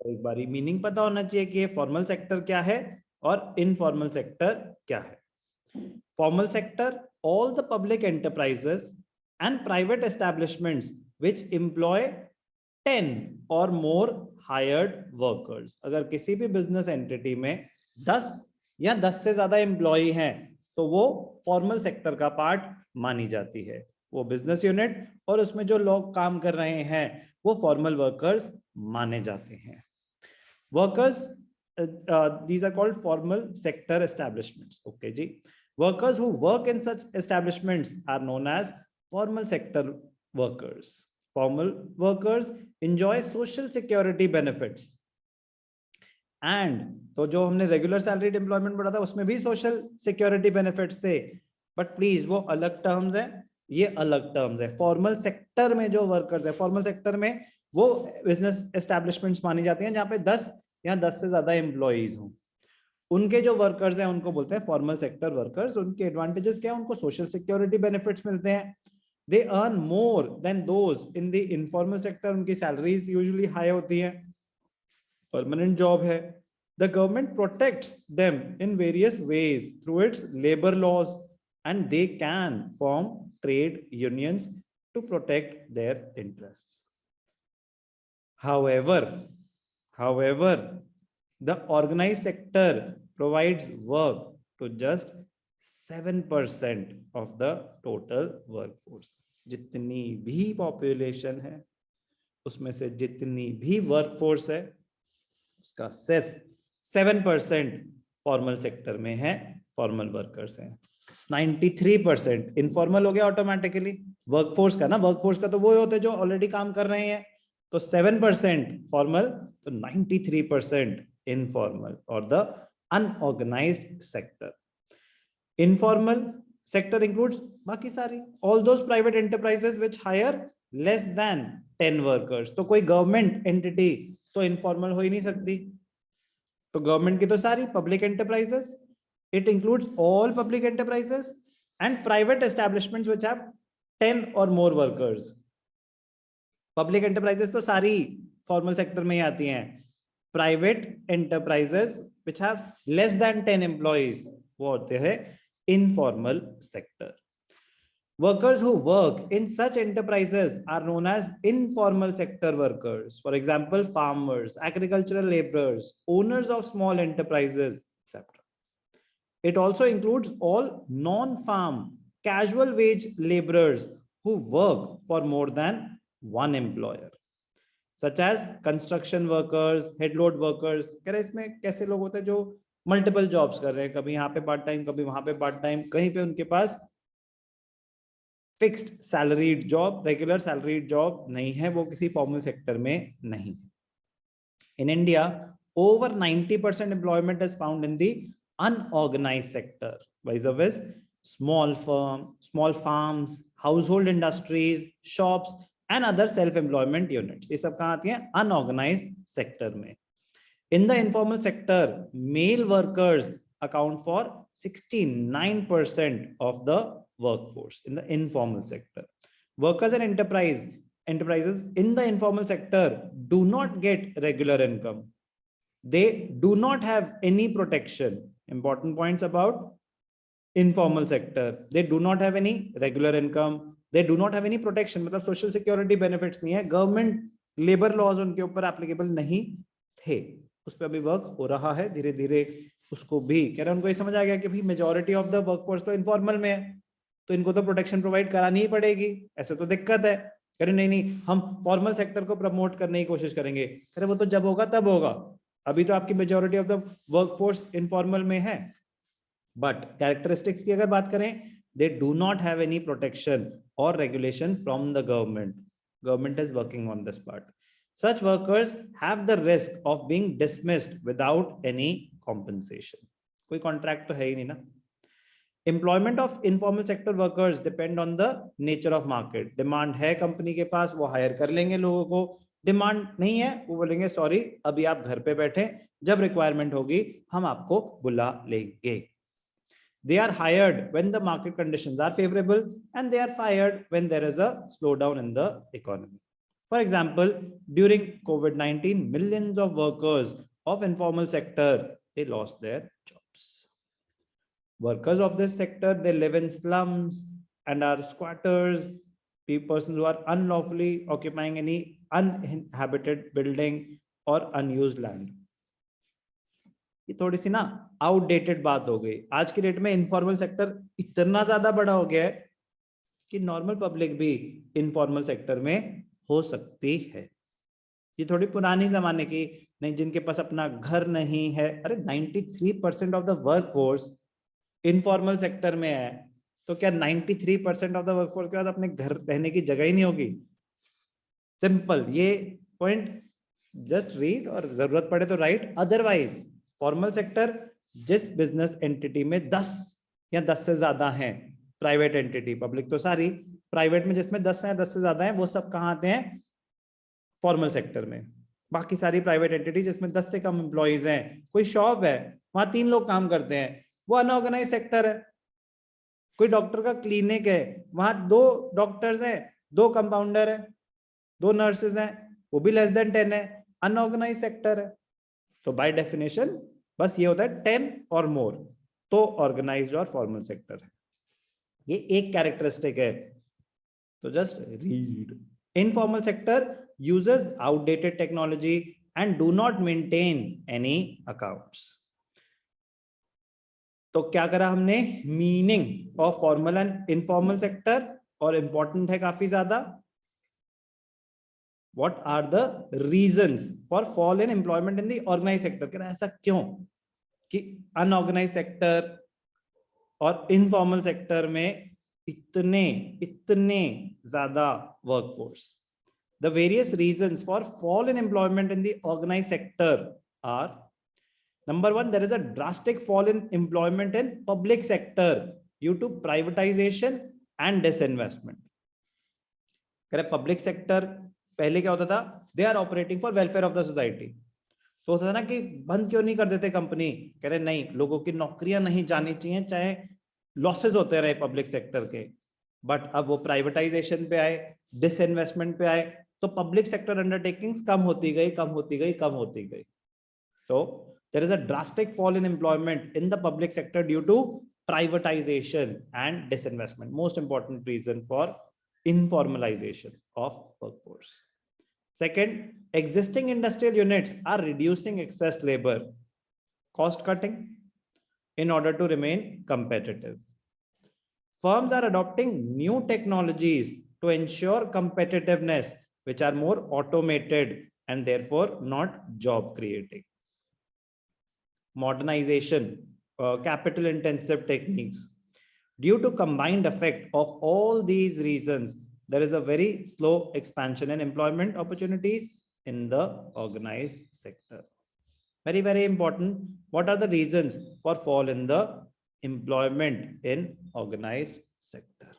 तो एक बारी मीनिंग पता होना चाहिए कि ये फॉर्मल सेक्टर क्या है और इनफॉर्मल सेक्टर क्या है। Formal sector, all the public enterprises and private establishments which employ 10 or more hired workers। अगर किसी भी बिजनेस एंटिटी में 10 या 10 से ज्यादा एम्प्लॉय हैं तो वो फॉर्मल सेक्टर का पार्ट मानी जाती है। वो बिजनेस यूनिट और उसमें जो लोग काम कर रहे हैं वो फॉर्मल वर्कर्स माने जाते हैं। Workers, these are called formal sector establishments। okay जी, workers who work in such establishments are known as formal sector workers। formal workers enjoy social security benefits and, तो जो हमने रेगुलर सैलरीड एम्प्लॉयमेंट पढ़ा था उसमें भी सोशल सिक्योरिटी बेनिफिट्स थे, but please वो अलग टर्म्स है, ये अलग टर्म्स है। फॉर्मल सेक्टर में जो वर्कर्स है, फॉर्मल सेक्टर में वो बिजनेस एस्टेब्लिशमेंट्स मानी जाती हैं जहां पे 10 या 10 से ज्यादा एम्प्लॉइज हों। उनके जो वर्कर्स हैं उनको बोलते हैं फॉर्मल सेक्टर वर्कर्स। उनके एडवांटेजेस क्या है? उनको सोशल सिक्योरिटी बेनिफिट्स मिलते हैं। They earn more than those in the informal sector. उनकी सैलरीज यूजुअली हाई होती है, परमानेंट जॉब है। The government protects them in various ways through its labor laws and they can form trade unions to protect their interests. However, the organized sector provides work to just 7% of the total workforce। जितनी भी population है उसमें से जितनी भी workforce है उसका सिर्फ 7% फॉर्मल सेक्टर में है, फॉर्मल वर्कर्स हैं। 93% इनफॉर्मल हो गया ऑटोमेटिकली वर्कफोर्स का ना, वर्कफोर्स का तो वो होते हैं जो ऑलरेडी काम कर रहे हैं, तो 7% फॉर्मल, तो 93% इनफॉर्मल और the unorganised sector. Informal sector includes बाकी सारी all those private enterprises which hire less than 10 workers. तो कोई गवर्नमेंट एंटिटी तो इनफॉर्मल हो ही नहीं सकती, तो गवर्नमेंट की तो सारी public enterprises, it includes all public enterprises and private establishments which have 10 और मोर वर्कर्स। पब्लिक एंटरप्राइजेस तो सारी फॉर्मल सेक्टर में ही आती हैं। Private enterprises which have less than 10 employees वो होते हैं informal sector. Workers who work in such enterprises are known as informal sector workers. For example, farmers, agricultural laborers, owners of small enterprises, etc. It also includes all non-farm, casual wage laborers who work for more than one employer, such as construction workers, head load workers। कह रहे इसमें कैसे लोग होते हैं जो multiple jobs कर रहे हैं, कभी यहाँ पे पार्ट टाइम, कभी वहां पे पार्ट टाइम, कहीं पे उनके पास fixed salaried job, regular salaried job नहीं है, वो किसी फॉर्मल सेक्टर में नहीं है। In India over 90% employment is found in the unorganised sector, wise always small farms, household industries, shops and other self employment units. ये सब कहाँ आती हैं? अनऑर्गेनाइज्ड सेक्टर में। In the informal sector male workers account for 69% of the workforce in the informal sector. Workers and enterprises in the informal sector do not get regular income. They do not have any protection. Important points about informal sector: they do not have any regular income, they do not have any protection, मतलब social security benefits नहीं है, government labor laws उनके ऊपर applicable नहीं थे। उस पर अभी वर्क हो रहा है धीरे धीरे, उसको भी कह रहे हैं। उनको ये समझ आ गया कि भाई मेजॉरिटी ऑफ द वर्कफोर्स तो इनफॉर्मल में है, तो इनको तो प्रोटेक्शन प्रोवाइड करानी ही पड़ेगी, ऐसे तो दिक्कत है। कह रहे नहीं हम फॉर्मल सेक्टर को प्रमोट करने की कोशिश करेंगे। कह रहे वो तो जब होगा तब होगा, अभी तो आपकी majority of the workforce informal में है। बट कैरेक्टरिस्टिक्स की अगर बात करें, they do not have any protection और regulation from the government. Government is working on this part. Such workers have the risk of being dismissed without any compensation. कोई contract तो है ही नहीं ना। Employment of informal sector workers depend on the nature of market. Demand है company के पास, वो higher कर लेंगे लोगों को। डिमांड नहीं है, वो बोलेंगे सॉरी अभी आप घर पे बैठे, जब रिक्वायरमेंट होगी हम आपको बुला लेंगे। They are hired when the market conditions are favorable and they are fired when there is a slowdown in the economy. For example, during COVID-19, millions of workers of informal sector, they lost their jobs. Workers of this sector, they live in slums and are squatters, persons who are unlawfully occupying any uninhabited building or unused land. ये थोड़ी सी ना outdated बात हो गई. आज की date में informal sector इतना ज्यादा बड़ा हो गया है कि नॉर्मल पब्लिक भी इनफॉर्मल सेक्टर में हो सकती है. ये थोड़ी पुरानी जमाने की नहीं, जिनके पास अपना घर नहीं है. अरे 93% of the workforce informal sector में है, तो क्या 93% ऑफ द वर्कफोर्स के बाद अपने घर रहने की जगह ही नहीं होगी? सिंपल, ये पॉइंट जस्ट रीड और जरूरत पड़े तो राइट. अदरवाइज फॉर्मल सेक्टर जिस बिजनेस एंटिटी में 10 या 10 से ज्यादा हैं, प्राइवेट एंटिटी, पब्लिक तो सारी, प्राइवेट में जिसमें 10 या 10 से ज्यादा हैं, वो सब कहाँ आते हैं? फॉर्मल सेक्टर में. बाकी सारी प्राइवेट एंटिटी जिसमें 10 से कम एम्प्लॉइज हैं, कोई शॉप है वहां 3 लोग काम करते हैं, वो अनऑर्गेनाइज सेक्टर है. कोई डॉक्टर का क्लिनिक है, वहां 2 डॉक्टर्स हैं, 2 कंपाउंडर है, 2 नर्सेज हैं, वो भी लेस देन 10 है, अनऑर्गेनाइज सेक्टर है. तो बाय डेफिनेशन बस ये होता है 10 और मोर तो ऑर्गेनाइज्ड और फॉर्मल सेक्टर है. ये एक कैरेक्टरिस्टिक है. तो just read. Informal sector uses outdated technology and do not maintain any accounts. तो क्या करा हमने? Meaning of formal and informal sector, और इंपॉर्टेंट है काफी ज्यादा. What are the reasons for fall in employment in the organise sector? ऐसा क्यों कि अनऑर्गेनाइज सेक्टर और इनफॉर्मल सेक्टर में इतने ज्यादा workforce? The various reasons for fall in employment in the organized sector are: number 1, there is a drastic fall in employment in public sector due to privatization and disinvestment. Correct. Public sector पहले क्या होता था? They are operating for welfare of the society. तो होता था ना कि बंद क्यों नहीं कर देते कंपनी? कह रहे नहीं, लोगों की नौकरियां नहीं जानी चाहिए, चाहे लॉसेज होते रहे पब्लिक सेक्टर के. बट अब वो प्राइवेटाइजेशन पे आए, डिसइन्वेस्टमेंट पे आए, तो पब्लिक सेक्टर अंडरटेकिंग्स कम होती गई. तो there is a drastic fall in employment in the public sector due to privatization and disinvestment. Most important reason for informalization of workforce. Second, existing industrial units are reducing excess labor, cost cutting in order to remain competitive. Firms are adopting new technologies to ensure competitiveness, which are more automated and therefore not job creating. Modernization, capital intensive techniques. Due to combined effect of all these reasons, there is a very slow expansion in employment opportunities in the organized sector. Very, very important. What are the reasons for fall in the employment in organized sector?